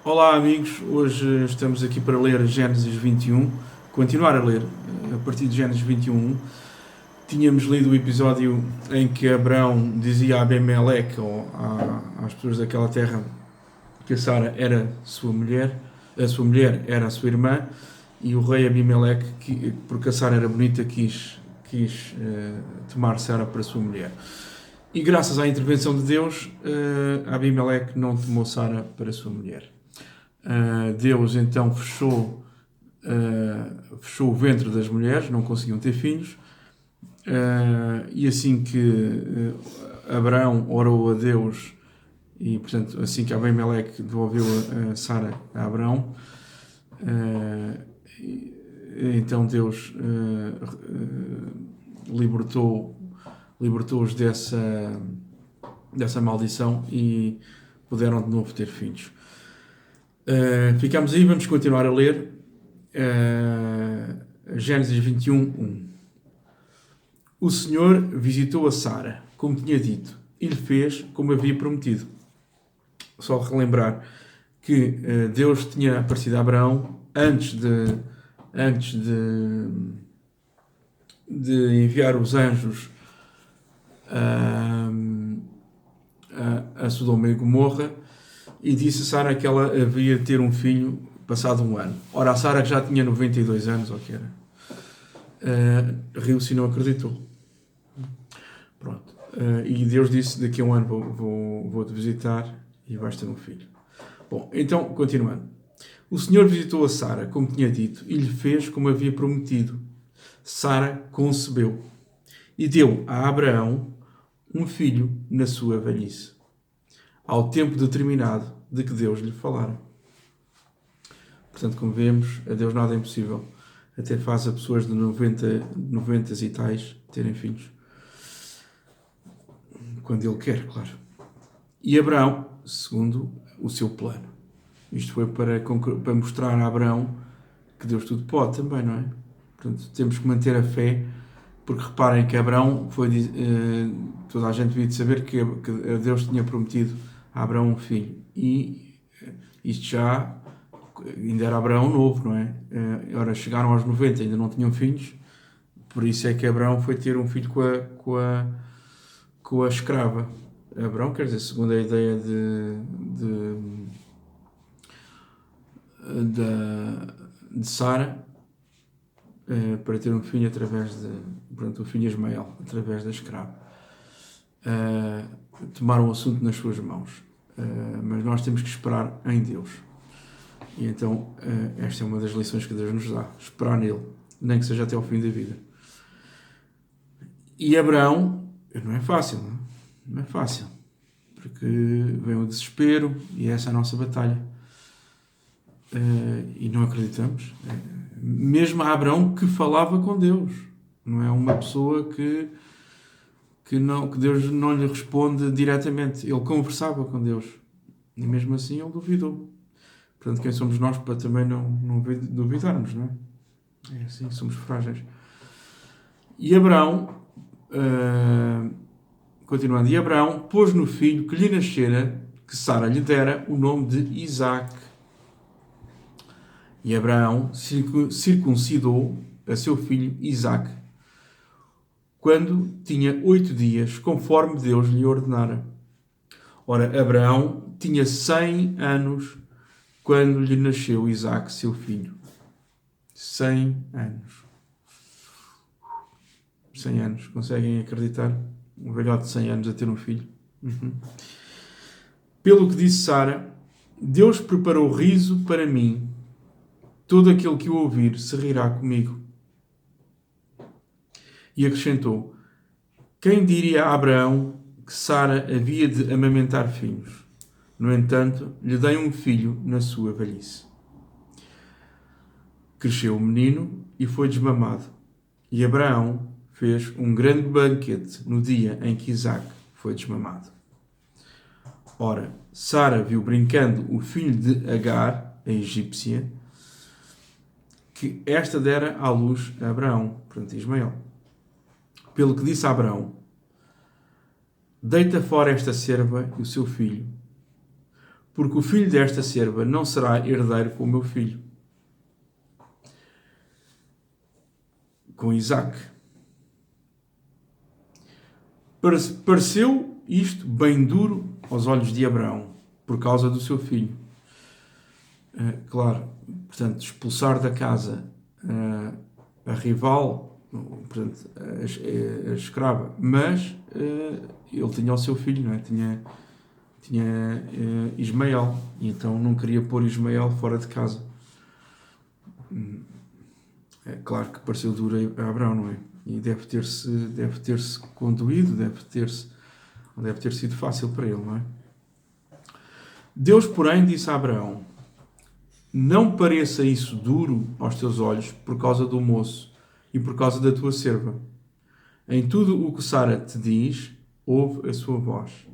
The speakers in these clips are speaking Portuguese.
Olá amigos, hoje estamos aqui para ler Gênesis 21, continuar a ler a partir de Gênesis 21. Tínhamos lido o episódio em que Abraão dizia a Abimeleque ou às pessoas daquela terra que a Sara era sua mulher, a sua mulher era a sua irmã, e o rei Abimeleque, porque a Sara era bonita, quis tomar Sara para sua mulher. E graças à intervenção de Deus, Abimeleque não tomou Sara para sua mulher. Deus então fechou o ventre das mulheres, não conseguiam ter filhos, e assim que Abraão orou a Deus, e portanto assim que Abimeleque devolveu a Sara a Abraão, então Deus libertou-os dessa maldição e puderam de novo ter filhos. Ficamos aí, vamos continuar a ler Gênesis 21, 1. O Senhor visitou a Sara, como tinha dito, e lhe fez como havia prometido. Só relembrar que Deus tinha aparecido a Abraão antes de enviar os anjos a Sodoma e Gomorra, e disse a Sara que ela havia de ter um filho passado um ano. Ora, a Sara, que já tinha 92 anos, ou que era, riu-se e não acreditou. Pronto. E Deus disse: daqui a um ano vou-te visitar e vais ter um filho. Bom, então, continuando. O Senhor visitou a Sara, como tinha dito, e lhe fez como havia prometido. Sara concebeu e deu a Abraão um filho na sua velhice, ao tempo determinado de que Deus lhe falara. Portanto, como vemos, a Deus nada é impossível. Até faz a pessoas de 90 e tais terem filhos. Quando Ele quer, claro. E Abraão, segundo o seu plano. Isto foi para mostrar a Abraão que Deus tudo pode também, não é? Portanto, temos que manter a fé, porque reparem que Abraão foi... toda a gente devia de saber que Deus tinha prometido a Abraão um filho. E isto já... ainda era Abraão novo, não é? Ora, chegaram aos 90, ainda não tinham filhos, por isso é que Abraão foi ter um filho com a escrava. Abraão, quer dizer, segundo a ideia de Sara, para ter um filho através o filho Ismael, através da escrava. Tomaram o assunto nas suas mãos. Mas nós temos que esperar em Deus. E então, esta é uma das lições que Deus nos dá. Esperar nele, nem que seja até ao fim da vida. E Abraão, não é fácil, não é fácil. Porque vem o desespero e essa é a nossa batalha. E não acreditamos. Mesmo a Abraão que falava com Deus. Não é uma pessoa que Deus não lhe responde diretamente. Ele conversava com Deus. E mesmo assim ele duvidou. Portanto, quem somos nós para também não duvidarmos, não é? É assim, somos frágeis. E Abraão, continuando, e Abraão pôs no filho que lhe nascera, que Sara lhe dera, o nome de Isaque. E Abraão circuncidou a seu filho Isaque, quando tinha 8 dias, conforme Deus lhe ordenara. Ora, Abraão tinha 100 anos quando lhe nasceu Isaque, seu filho. 100 anos. 100 anos. Conseguem acreditar? Um velhote de 100 anos a ter um filho. Pelo que disse Sara, Deus preparou riso para mim. Todo aquele que o ouvir se rirá comigo. E acrescentou: quem diria a Abraão que Sara havia de amamentar filhos? No entanto, lhe dei um filho na sua velhice. Cresceu o menino e foi desmamado. E Abraão fez um grande banquete no dia em que Isaque foi desmamado. Ora, Sara viu brincando o filho de Agar, a egípcia, que esta dera à luz a Abraão, portanto Ismael. Pelo que disse a Abraão: deita fora esta serva e o seu filho, porque o filho desta serva não será herdeiro com o meu filho, com Isaque. Pareceu isto bem duro aos olhos de Abraão, por causa do seu filho. Claro, portanto, expulsar da casa a rival, portanto, a escrava, mas ele tinha o seu filho, não é? Tinha Ismael, e então não queria pôr Ismael fora de casa. É claro que pareceu duro a Abraão, não é? E deve ter-se conduído, não deve ter sido fácil para ele, não é? Deus, porém, disse a Abraão: não pareça isso duro aos teus olhos por causa do moço e por causa da tua serva. Em tudo o que Sara te diz, ouve a sua voz.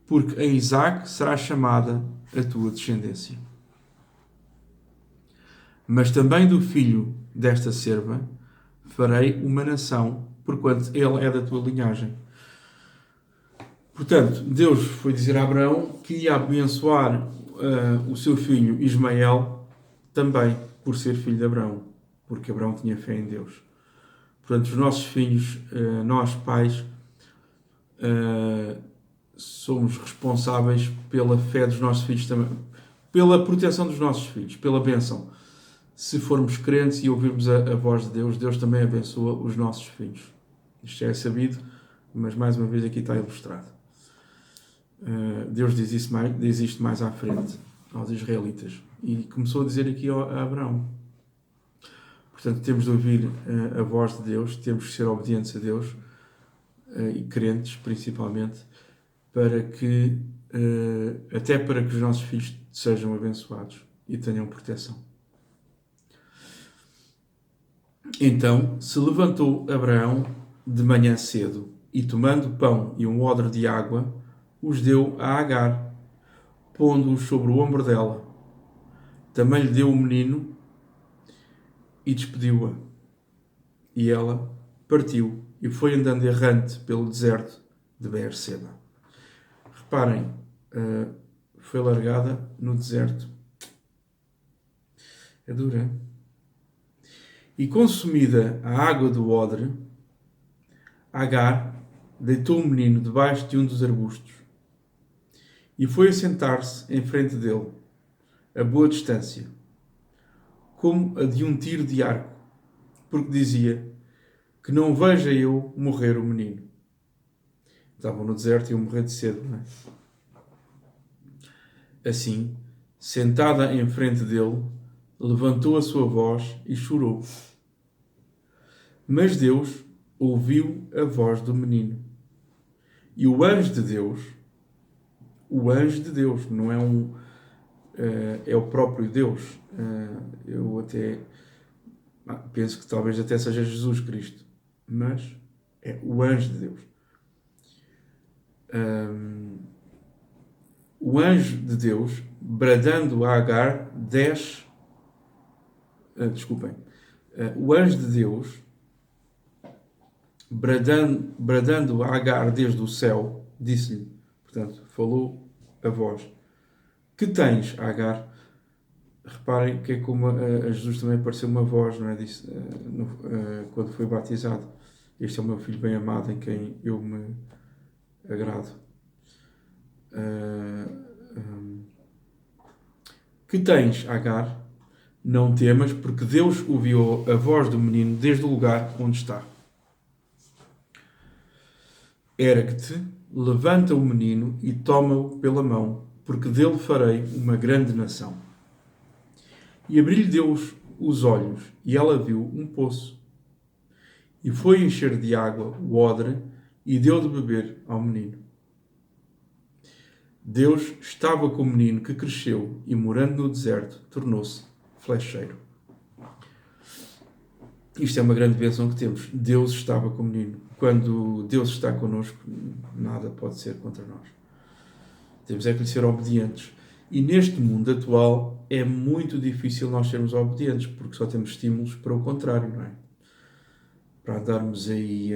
Porque em Isaque será chamada a tua descendência. Mas também do filho desta serva farei uma nação, porquanto ele é da tua linhagem. Portanto, Deus foi dizer a Abraão que ia abençoar o seu filho Ismael também por ser filho de Abraão, porque Abraão tinha fé em Deus. Portanto, os nossos filhos, nós pais, somos responsáveis pela fé dos nossos filhos também, pela proteção dos nossos filhos, pela bênção. Se formos crentes e ouvirmos a voz de Deus, Deus também abençoa os nossos filhos. Isto já é sabido, mas mais uma vez aqui está ilustrado. Deus diz isto mais à frente aos israelitas e começou a dizer aqui a Abraão. Portanto, temos de ouvir a voz de Deus, temos de ser obedientes a Deus e crentes principalmente, para que até para que os nossos filhos sejam abençoados e tenham proteção. Então se levantou Abraão de manhã cedo e, tomando pão e um odre de água, os deu a Agar, pondo-os sobre o ombro dela. Também lhe deu o menino e despediu-a. E ela partiu e foi andando errante pelo deserto de Beerseba. Reparem, foi largada no deserto. É dura, hein? E consumida a água do odre, Agar deitou o menino debaixo de um dos arbustos e foi assentar-se em frente dele, a boa distância, como a de um tiro de arco, porque dizia: que não veja eu morrer o menino. Estavam no deserto e iam morrer de sede, não é? Assim, sentada em frente dele, levantou a sua voz e chorou. Mas Deus ouviu a voz do menino. E o anjo de Deus, não é é o próprio Deus. Eu até penso que talvez até seja Jesus Cristo, mas é o anjo de Deus. O anjo de Deus, bradando a Agar, o anjo de Deus, bradando a Agar desde o céu, disse-lhe, portanto, falou a voz: que tens, Agar? Reparem que é como a Jesus também apareceu uma voz, não é? Disse, quando foi batizado: este é o meu filho bem amado, em quem eu me agrado. Que tens, Agar? Não temas, porque Deus ouviu a voz do menino desde o lugar onde está. Ergue-te, levanta o menino e toma-o pela mão, porque dele farei uma grande nação. E abriu-lhe Deus os olhos, e ela viu um poço. E foi encher de água o odre, e deu de beber ao menino. Deus estava com o menino, que cresceu, e morando no deserto, tornou-se flecheiro. Isto é uma grande bênção que temos. Deus estava com o menino. Quando Deus está connosco, nada pode ser contra nós. Temos é que lhe ser obedientes. E neste mundo atual é muito difícil nós sermos obedientes, porque só temos estímulos para o contrário, não é? Para andarmos aí